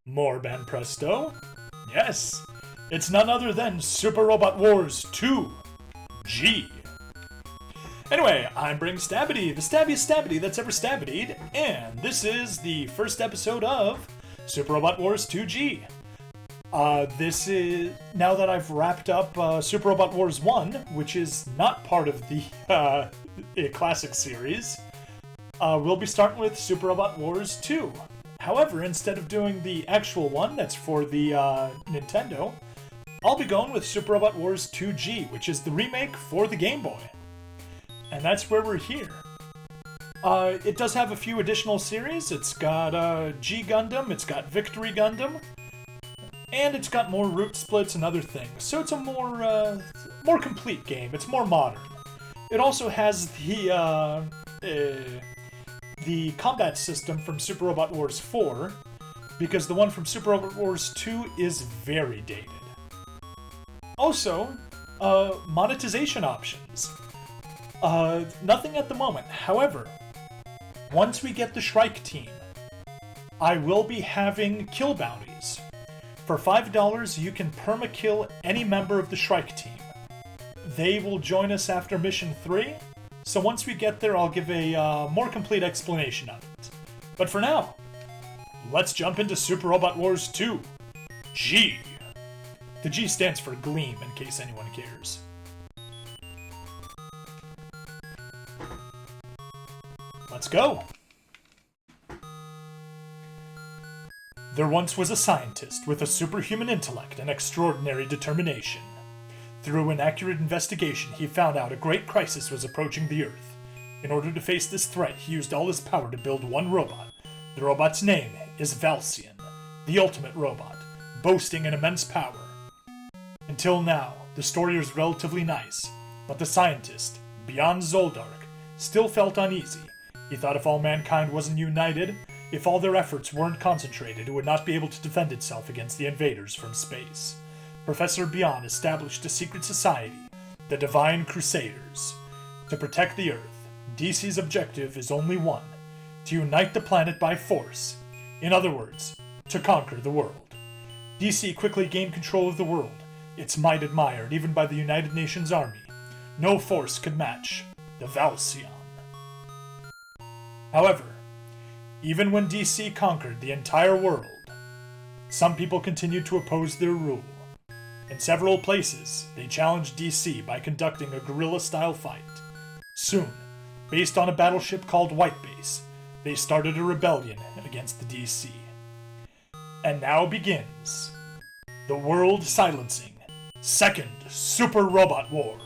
More Ben Presto? Yes, it's none other than Super Robot Wars 2 G. Anyway, I'm Bring Stabbity, the stabbiest Stabbity that's ever stabbityed, and this is the first episode of Super Robot Wars 2G. This is, now that I've wrapped up Super Robot Wars 1, which is not part of the classic series, we'll be starting with Super Robot Wars 2. However, instead of doing the actual one that's for the Nintendo, I'll be going with Super Robot Wars 2G, which is the remake for the Game Boy. And that's where we're here. It does have a few additional series. It's got G Gundam, it's got Victory Gundam, and it's got more route splits and other things. So it's a more complete game. It's more modern. It also has the combat system from Super Robot Wars 4, because the one from Super Robot Wars 2 is very dated. Also, monetization options. Nothing at the moment. However, once we get the Shrike team, I will be having kill bounties. For $5, you can perma-kill any member of the Shrike team. They will join us after Mission 3, so once we get there, I'll give a more complete explanation of it. But for now, let's jump into Super Robot Wars 2 G. The G stands for Gleam, in case anyone cares. Let's go! There once was a scientist with a superhuman intellect and extraordinary determination. Through an accurate investigation, he found out a great crisis was approaching the Earth. In order to face this threat, he used all his power to build one robot. The robot's name is Valsian, the ultimate robot, boasting an immense power. Until now, the story was relatively nice, but the scientist, beyond Zoldark, still felt uneasy. He thought if all mankind wasn't united, if all their efforts weren't concentrated, it would not be able to defend itself against the invaders from space. Professor Bion established a secret society, the Divine Crusaders. To protect the Earth, DC's objective is only one: to unite the planet by force. In other words, to conquer the world. DC quickly gained control of the world, its might admired even by the United Nations Army. No force could match the Valsian. However, even when DC conquered the entire world, some people continued to oppose their rule. In several places, they challenged DC by conducting a guerrilla-style fight. Soon, based on a battleship called White Base, they started a rebellion against the DC. And now begins the world-silencing Second Super Robot War.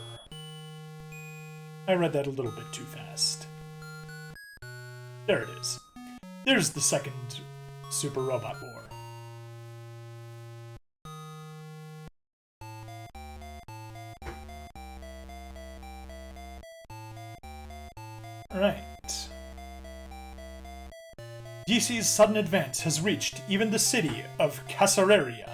I read that a little bit too fast. There it is. There's the Second Super Robot War. Right. DC's sudden advance has reached even the city of Casareria.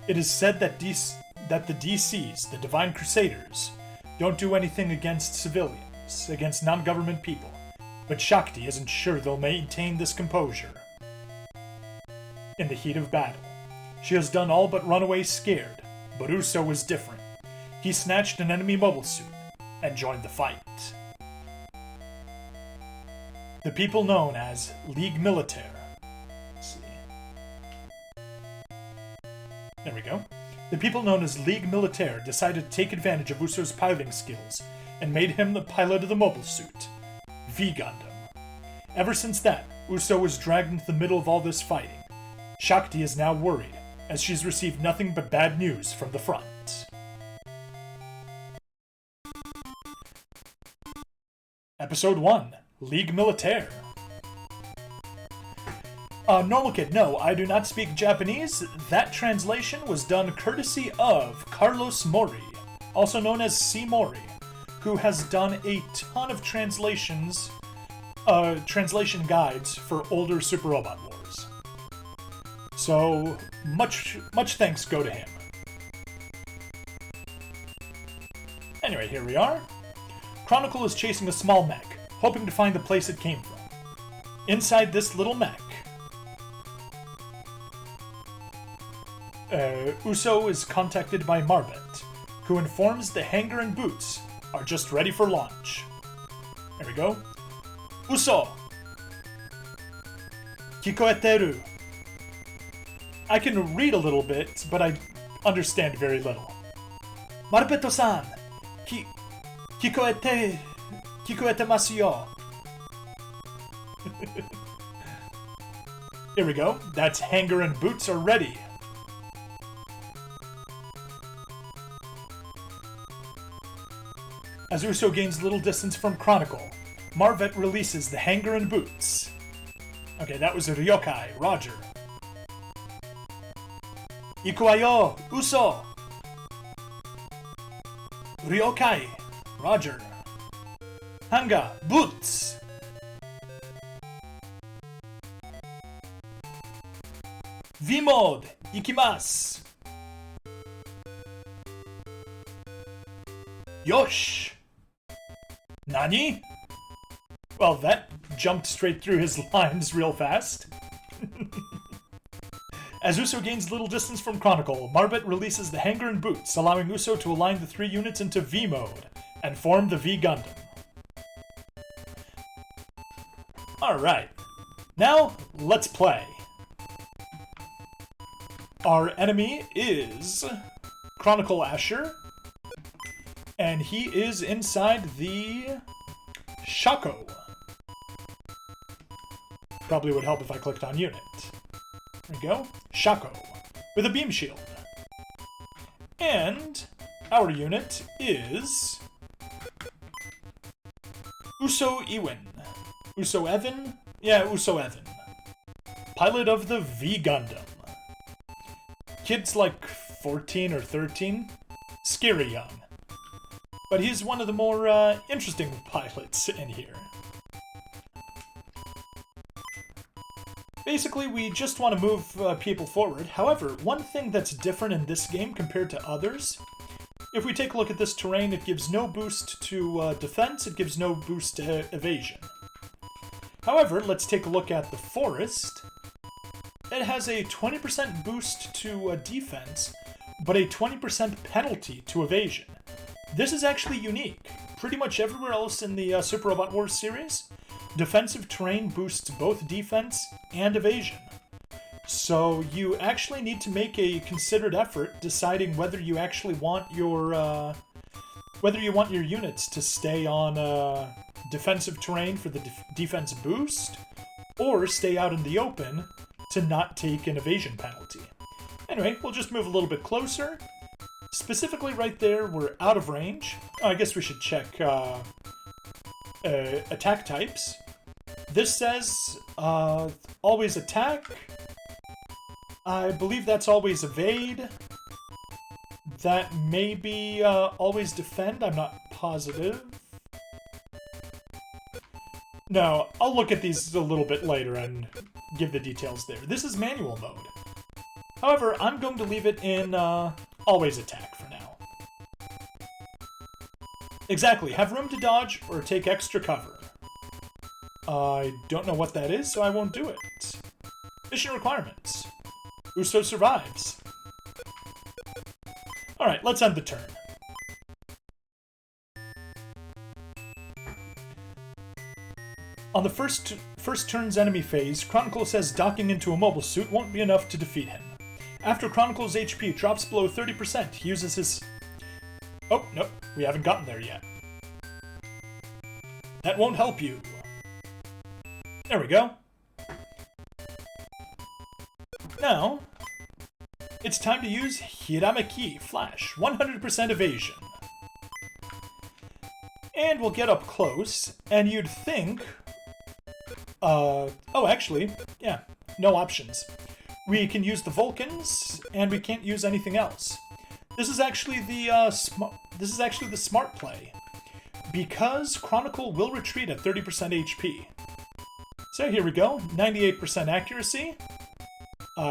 It is said that the DCs, the Divine Crusaders, don't do anything against civilians, against non-government people, but Shakti isn't sure they'll maintain this composure. In the heat of battle, she has done all but run away scared, but Usso was different. He snatched an enemy mobile suit and joined the fight. The people known as League Militaire. Let's see. There we go. The people known as League Militaire decided to take advantage of Usso's piloting skills and made him the pilot of the mobile suit, V Gundam. Ever since that, Usso was dragged into the middle of all this fighting. Shakti is now worried, as she's received nothing but bad news from the front. Episode 1. League Militaire. Normal Kid, no, I do not speak Japanese. That translation was done courtesy of Carlos Mori, also known as C. Mori, who has done a ton of translation guides for older Super Robot Wars. So, much thanks go to him. Anyway, here we are. Chronicle is chasing a small mech, hoping to find the place it came from. Inside this little mech Usso is contacted by Marbet, who informs the hangar and boots are just ready for launch. There we go. Usso! Kikoeteru. I can read a little bit, but I understand very little. Marbeto-san! Kikoetemasu yo. Here we go. That's hangar and boots are ready. As Usso gains little distance from Chronicle, Marvet releases the hangar and boots. Okay, that was a Ryokai, Roger. Ikuwayo, Usso! Ryokai, Roger. Hanga, boots! V mode, ikimasu! Yosh! Nani? Well, that jumped straight through his lines real fast. As Usso gains little distance from Chronicle, Marbet releases the hangar and boots, allowing Usso to align the 3 units into V mode and form the V Gundam. Alright, now let's play. Our enemy is Chronicle Asher, and he is inside the Shako. Probably would help if I clicked on unit. There we go. Shako, with a beam shield. And our unit is Usso Ewin. Usso Ewin? Yeah, Usso Ewin. Pilot of the V Gundam. Kid's like 14 or 13. Scary young. But he's one of the more interesting pilots in here. Basically, we just want to move people forward. However, one thing that's different in this game compared to others, if we take a look at this terrain, it gives no boost to defense, it gives no boost to evasion. However, let's take a look at the forest. It has a 20% boost to defense, but a 20% penalty to evasion. This is actually unique. Pretty much everywhere else in the Super Robot Wars series, defensive terrain boosts both defense and evasion. So you actually need to make a considered effort deciding whether you actually want your units to stay on defensive terrain for the defense boost, or stay out in the open to not take an evasion penalty. Anyway, we'll just move a little bit closer. Specifically right there, we're out of range. I guess we should check attack types. This says always attack. I believe that's always evade. That may be always defend. I'm not positive. No, I'll look at these a little bit later and give the details there. This is manual mode. However, I'm going to leave it in always attack for now. Exactly, have room to dodge or take extra cover. I don't know what that is, so I won't do it. Mission requirements. Usso survives. Alright, let's end the turn. On the first turn's enemy phase, Chronicle says docking into a mobile suit won't be enough to defeat him. After Chronicle's HP drops below 30%, he uses his... Oh, nope, we haven't gotten there yet. That won't help you. There we go. Now, it's time to use Hirameki Flash, 100% evasion. And we'll get up close, and you'd think... oh, actually, yeah, no options. We can use the Vulcans, and we can't use anything else. This is actually the smart play, because Chronicle will retreat at 30% HP. So here we go, 98% accuracy.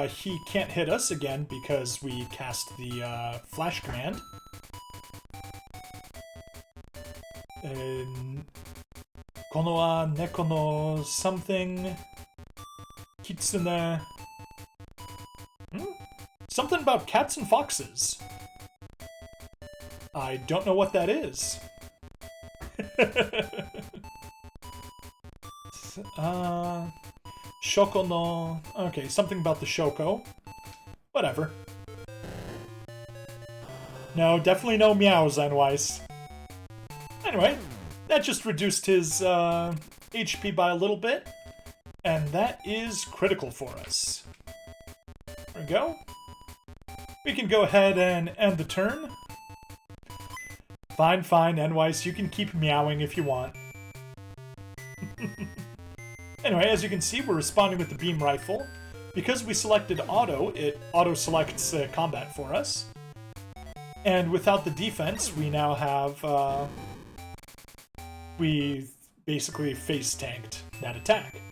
He can't hit us again because we cast the flash command. Kono wa neko no something. Kitsune. something about cats and foxes. I don't know what that is. Shoko no... Okay, something about the Shoko. Whatever. No, definitely no meows, Anwise. Anyway, that just reduced his HP by a little bit. And that is critical for us. There we go. We can go ahead and end the turn. Fine, fine, Anwise, you can keep meowing if you want. Anyway, as you can see, we're responding with the beam rifle. Because we selected auto, it auto-selects combat for us. And without the defense, we now have... we basically face-tanked that attack.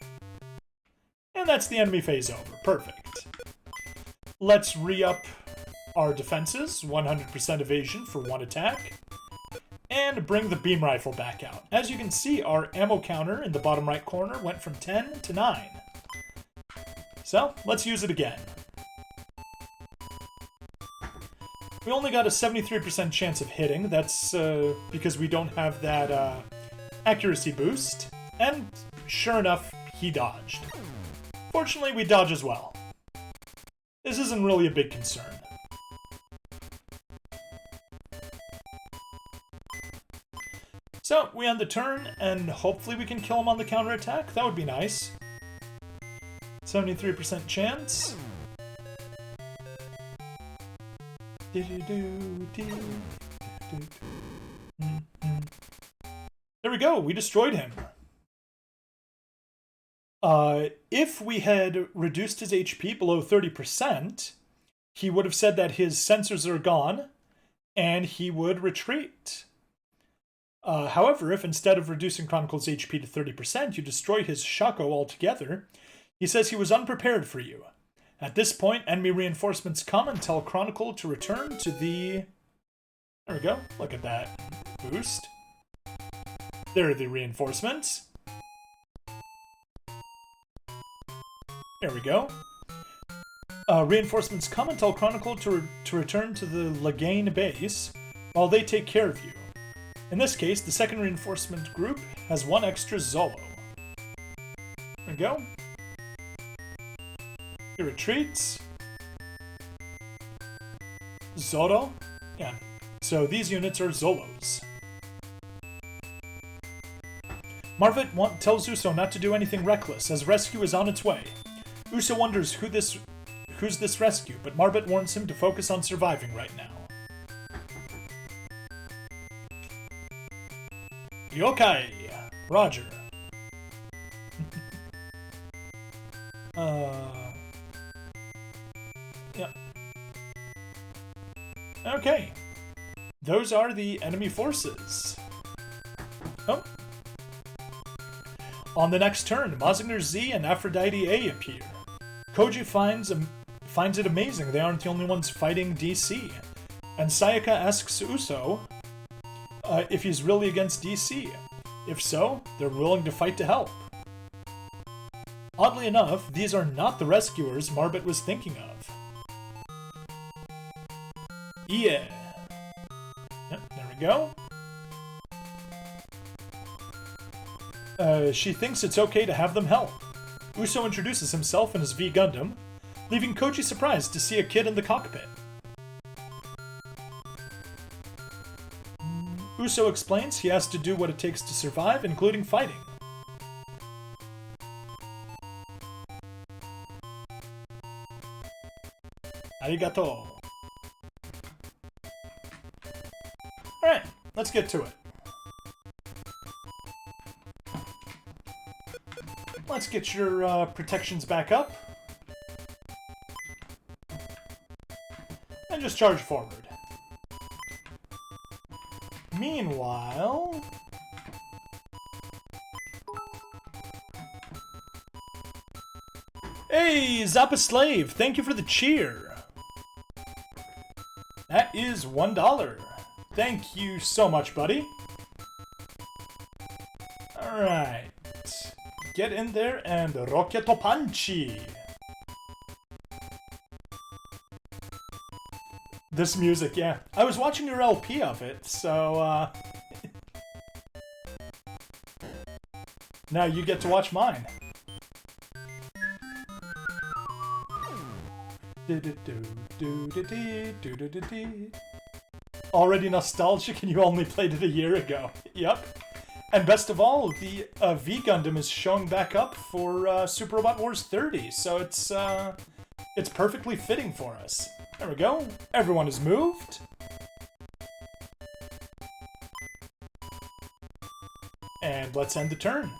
And that's the enemy phase over. Perfect. Let's re-up our defenses. 100% evasion for one attack. And bring the beam rifle back out. As you can see, our ammo counter in the bottom right corner went from 10 to 9. So, let's use it again. We only got a 73% chance of hitting. That's because we don't have that accuracy boost. And sure enough, he dodged. Fortunately, we dodge as well. This isn't really a big concern. So, we end the turn, and hopefully we can kill him on the counterattack. That would be nice. 73% chance. There we go, we destroyed him. If we had reduced his HP below 30%, he would have said that his sensors are gone, and he would retreat. However, if instead of reducing Chronicle's HP to 30%, you destroy his Shako altogether, he says he was unprepared for you. At this point, enemy reinforcements come and tell Chronicle to return to the... There we go. Look at that. Boost. There are the reinforcements. There we go. Reinforcements come and tell Chronicle to return to the Lagain base while they take care of you. In this case, the second reinforcement group has one extra Zolo. There we go. He retreats. Zoro? Yeah. So these units are Zolos. Marvit tells Usso not to do anything reckless, as rescue is on its way. Usso wonders who's this rescue, but Marvit warns him to focus on surviving right now. Yokai! Roger. Yep. Okay. Those are the enemy forces. Oh. On the next turn, Mazinger Z and Aphrodite A appear. Koji finds it amazing they aren't the only ones fighting DC. And Sayaka asks Usso if he's really against DC. If so, they're willing to fight to help. Oddly enough, these are not the rescuers Marbit was thinking of. Yeah. Yep, there we go. She thinks it's okay to have them help. Usso introduces himself and his V Gundam, leaving Koji surprised to see a kid in the cockpit. Usso explains he has to do what it takes to survive, including fighting. Arigato. Alright, let's get to it. Let's get your protections back up. And just charge forward. Meanwhile... Hey, Zappa Slave, thank you for the cheer. That is $1. Thank you so much, buddy. Alright. Get in there and Roketo Panchi. This music, yeah. I was watching your LP of it, so, now you get to watch mine. Already nostalgic and you only played it a year ago. Yep. And best of all, the V Gundam is showing back up for Super Robot Wars 30, so it's perfectly fitting for us. There we go. Everyone is moved. And let's end the turn.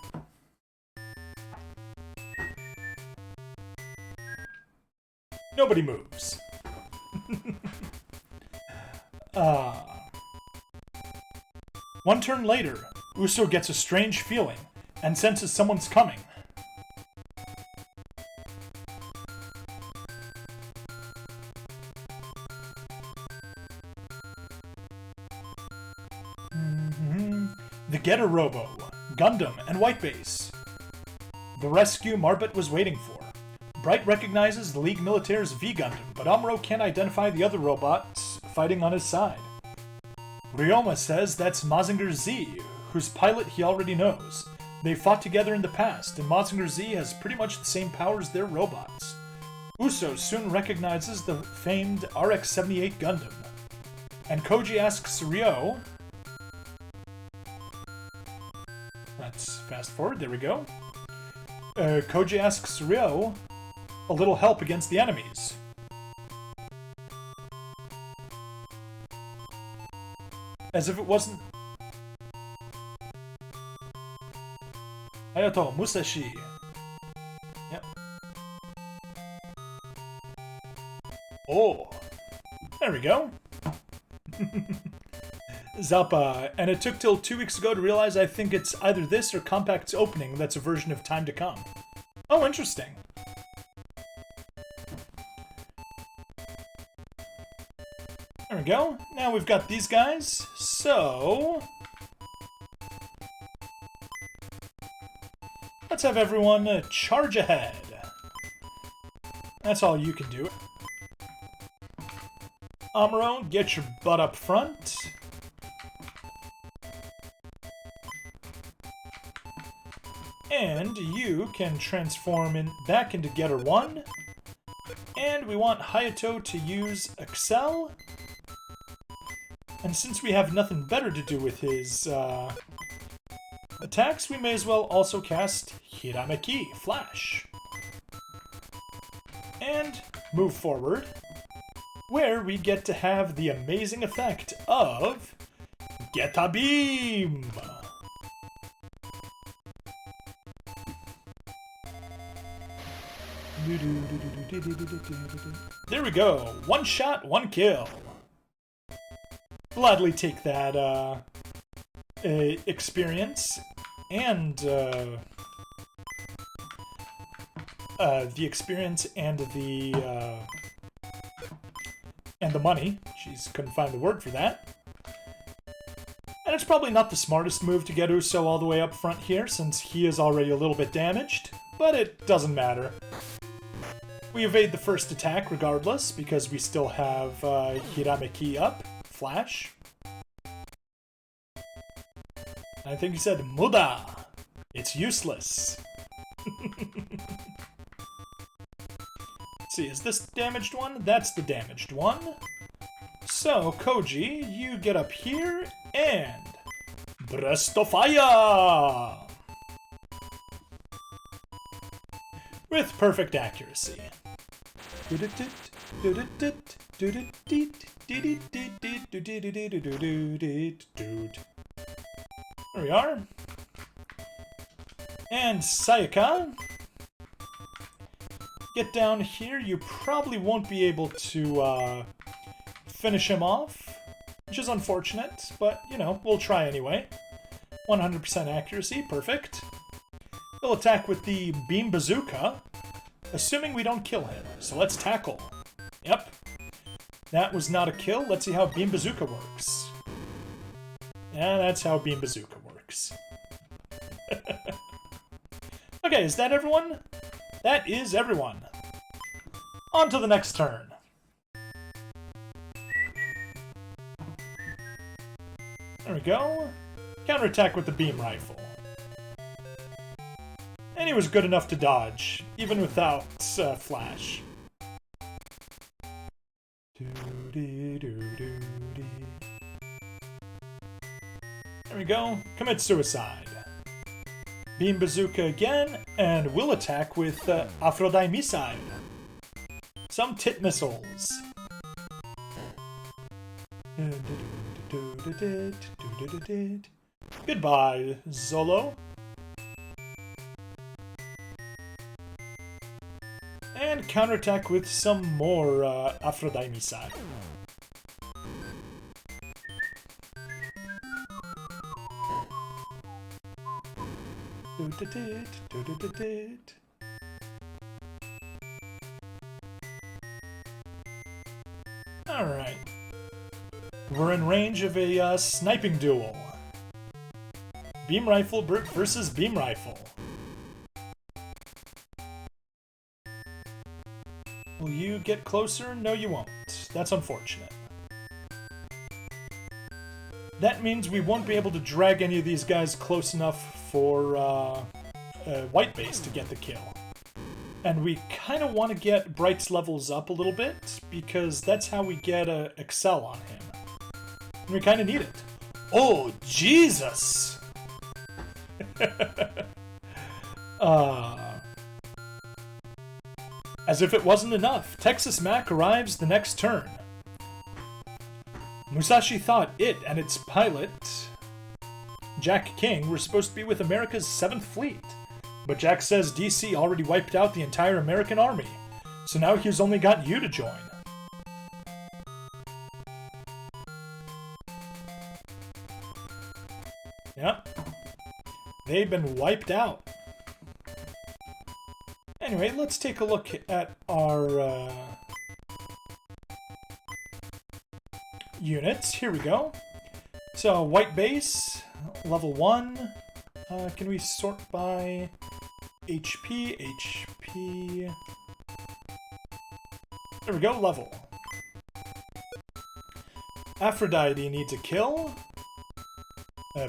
Nobody moves. One turn later, Usso gets a strange feeling and senses someone's coming. The Getter Robo, Gundam, and White Base. The rescue Marbot was waiting for. Bright recognizes the League Militaire's V Gundam, but Amuro can't identify the other robots fighting on his side. Ryoma says that's Mazinger Z, whose pilot he already knows. They fought together in the past, and Mazinger Z has pretty much the same power as their robots. Usso soon recognizes the famed RX-78 Gundam. And Koji asks Ryo... Let's fast forward, there we go. Koji asks Ryo a little help against the enemies. As if it wasn't... Hayato Musashi. Yep. Oh. There we go. Zappa. And it took till 2 weeks ago to realize I think it's either this or Compact's opening that's a version of Time to Come. Oh, interesting. There we go. Now we've got these guys. So... let's have everyone charge ahead. That's all you can do. Amuro, get your butt up front. And you can transform back into Getter 1. And we want Hayato to use Excel. And since we have nothing better to do with his attacks, we may as well also cast Hirameki, Flash. And move forward, where we get to have the amazing effect of Geta Beam! There we go! One shot, one kill! Gladly take that experience and the experience and the money. Jeez, couldn't find the word for that. And it's probably not the smartest move to get Usso all the way up front here, since he is already a little bit damaged, but it doesn't matter. We evade the first attack regardless, because we still have Hirameki up. Flash. I think he said Muda. It's useless. Let's see, is this the damaged one? That's the damaged one. So, Koji, you get up here and... Breast of Fire! With perfect accuracy. There we are. And Sayaka, get down here. You probably won't be able to finish him off, which is unfortunate, but, you know, we'll try anyway. 100% accuracy, perfect. He'll attack with the Beam Bazooka, assuming we don't kill him. So let's tackle. Yep. That was not a kill. Let's see how Beam Bazooka works. Yeah, that's how Beam Bazooka works. Okay, is that everyone? That is everyone. On to the next turn. go. Counterattack with the beam rifle. And he was good enough to dodge, even without flash. There we go. Commit suicide. Beam bazooka again, and we'll attack with Aphrodite missile. Some tit missiles. Goodbye, Zolo. And counterattack with some more Aphrodite missile. Alright. We're in range of a sniping duel. Beam rifle versus beam rifle. Will you get closer? No, you won't. That's unfortunate. That means we won't be able to drag any of these guys close enough for white base to get the kill. And we kind of want to get Bright's levels up a little bit, because that's how we get a Excel on him. And we kind of need it. Oh, Jesus! As if it wasn't enough, Texas Mac arrives the next turn. Musashi thought it and its pilot, Jack King, were supposed to be with America's 7th Fleet. But Jack says DC already wiped out the entire American army, so now he's only got you to join. Yep. They've been wiped out. Anyway, let's take a look at our units. Here we go. So, white base, level 1. Can we sort by HP? HP. There we go, level. Aphrodite needs a kill.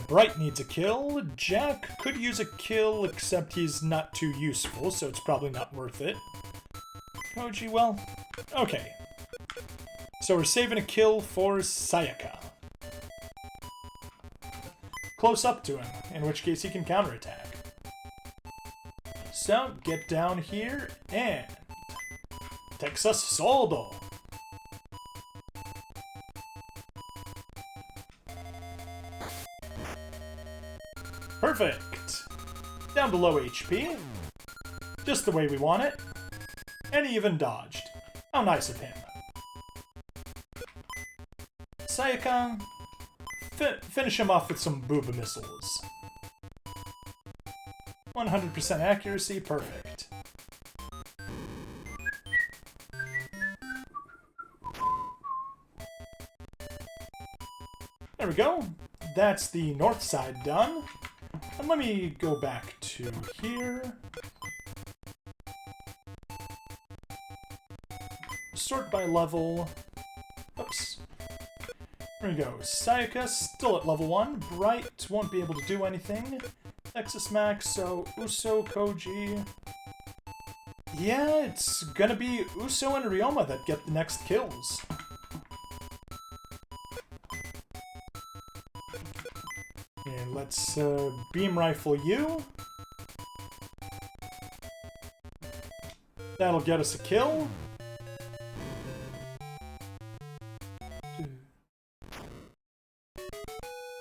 Bright needs a kill. Jack could use a kill, except he's not too useful, so it's probably not worth it. Koji, well, okay. So we're saving a kill for Sayaka. Close up to him, in which case he can counterattack. So, get down here and Texas Soldo. Perfect! Down to low HP. Just the way we want it. And he even dodged. How nice of him. Sayaka, finish him off with some booba missiles. 100% accuracy, perfect. There we go. That's the north side done. And let me go back to here. Sort by level. Oops. There we go. Sayaka still at level 1. Bright won't be able to do anything. Texas Max, so Usso, Koji. Yeah, it's gonna be Usso and Ryoma that get the next kills. And let's beam rifle you. That'll get us a kill.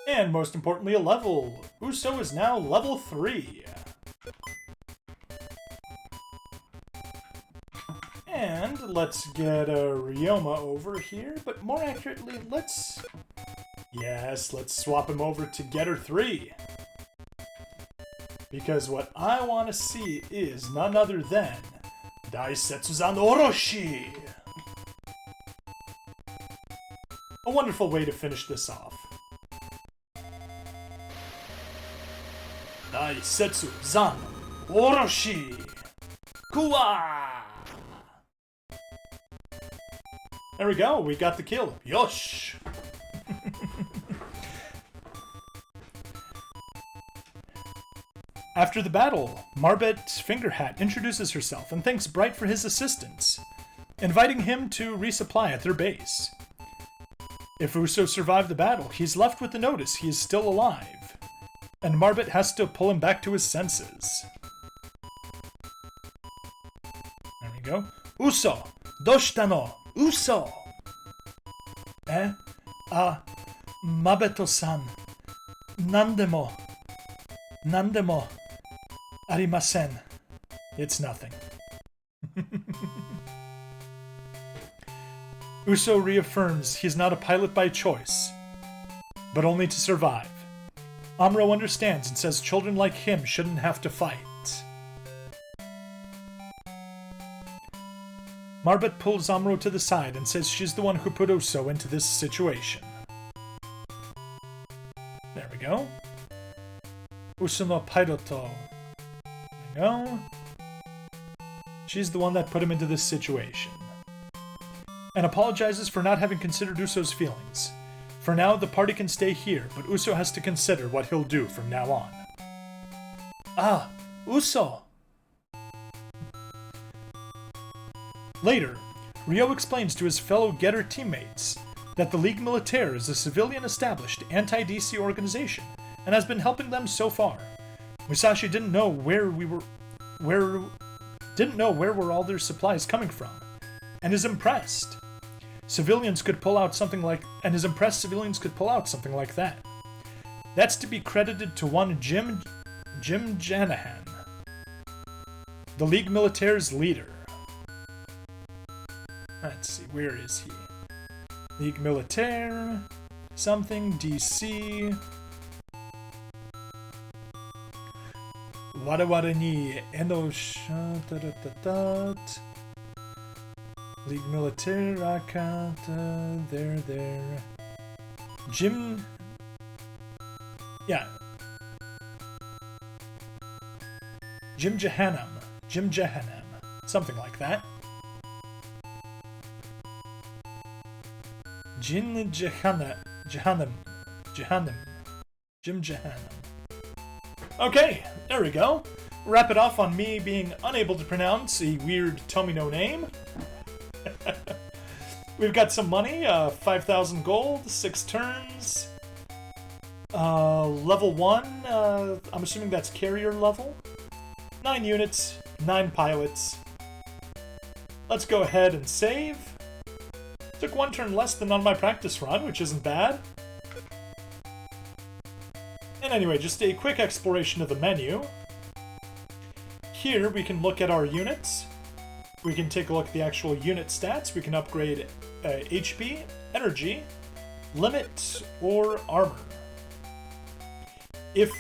And most importantly, a level. Usso is now level 3. And let's get Ryoma over here, but more accurately, let's swap him over to Getter 3. Because what I want to see is none other than Daisetsuzan Oroshi! A wonderful way to finish this off. Daisetsuzan Oroshi! Kuwa! There we go, we got the kill. Yosh! After the battle, Marbet Fingerhat introduces herself and thanks Bright for his assistance, inviting him to resupply at their base. If Usso survived the battle, he's left with the notice he is still alive, and Marbet has to pull him back to his senses. There we go. Usso! Doshita no! Usso! Mabeto-san. Nandemo. Arimasen. It's nothing. Usso reaffirms he's not a pilot by choice, but only to survive. Amuro understands and says children like him shouldn't have to fight. Marbet pulls Amuro to the side and says she's the one who put Usso into this situation. There we go. Usso no Piloto. There we go. She's the one that put him into this situation. And apologizes for not having considered Usso's feelings. For now, the party can stay here, but Usso has to consider what he'll do from now on. Ah, Usso! Later, Ryo explains to his fellow Getter teammates that the Ligue Militaire is a civilian-established anti-DC organization and has been helping them so far. Musashi didn't know where were all their supplies coming from, and is impressed. Civilians could pull out something like that. That's to be credited to one Jim Janahan, the Ligue Militaire's leader. Let's see, where is he? Ligue Militaire, something, DC. Warawara ni enosha taratat. Ligue Militaire, Rakata, there. Jim Jahannam. Something like that. Jim Jahannam. Okay, there we go. Wrap it off on me being unable to pronounce a weird Tomino name. We've got some money, 5,000 gold, 6 turns. Level 1, I'm assuming that's carrier level. 9 units, 9 pilots. Let's go ahead and save. Took 1 turn less than on my practice run, which isn't bad. And anyway, just a quick exploration of the menu. Here we can look at our units. We can take a look at the actual unit stats. We can upgrade HP, energy, limit, or armor. If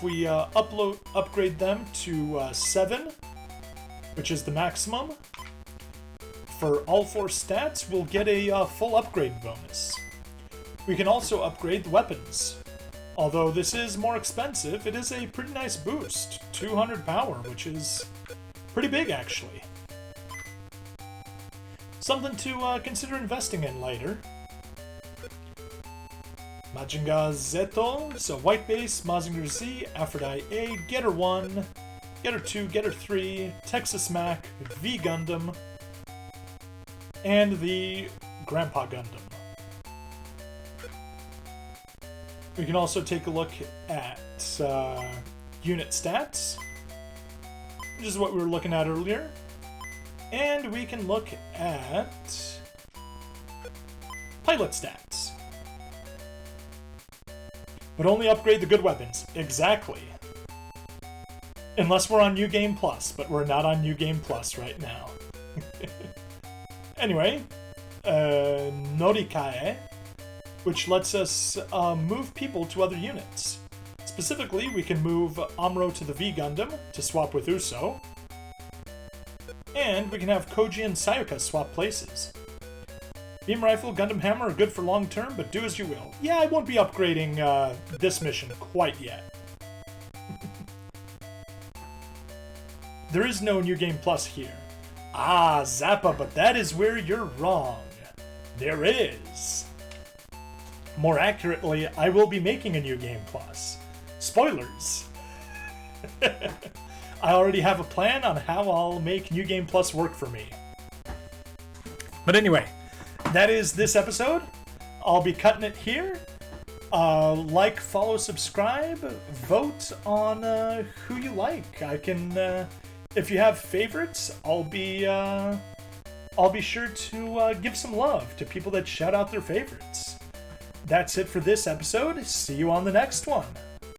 we upgrade them to 7, which is the maximum, for all 4 stats, we'll get a full upgrade bonus. We can also upgrade the weapons. Although this is more expensive, it is a pretty nice boost. 200 power, which is pretty big, actually. Something to consider investing in later. Majinga Zeto, so White Base, Mazinger Z, Aphrodite A, Getter 1, Getter 2, Getter 3, Texas Mac, V Gundam, and the Grandpa Gundam. We can also take a look at unit stats, which is what we were looking at earlier. And we can look at pilot stats. But only upgrade the good weapons. Exactly. Unless we're on New Game Plus, but we're not on New Game Plus right now. Anyway, Norikae, which lets us move people to other units. Specifically, we can move Amuro to the V Gundam to swap with Usso. And we can have Koji and Sayaka swap places. Beam Rifle, Gundam Hammer are good for long term, but do as you will. Yeah, I won't be upgrading this mission quite yet. There is no New Game Plus here. Ah, Zappa, but that is where you're wrong. There is. More accurately, I will be making a New Game Plus. Spoilers. I already have a plan on how I'll make New Game Plus work for me. But anyway, that is this episode. I'll be cutting it here. Like, follow, subscribe, vote on who you like. I can, if you have favorites, I'll be sure to give some love to people that shout out their favorites. That's it for this episode. See you on the next one.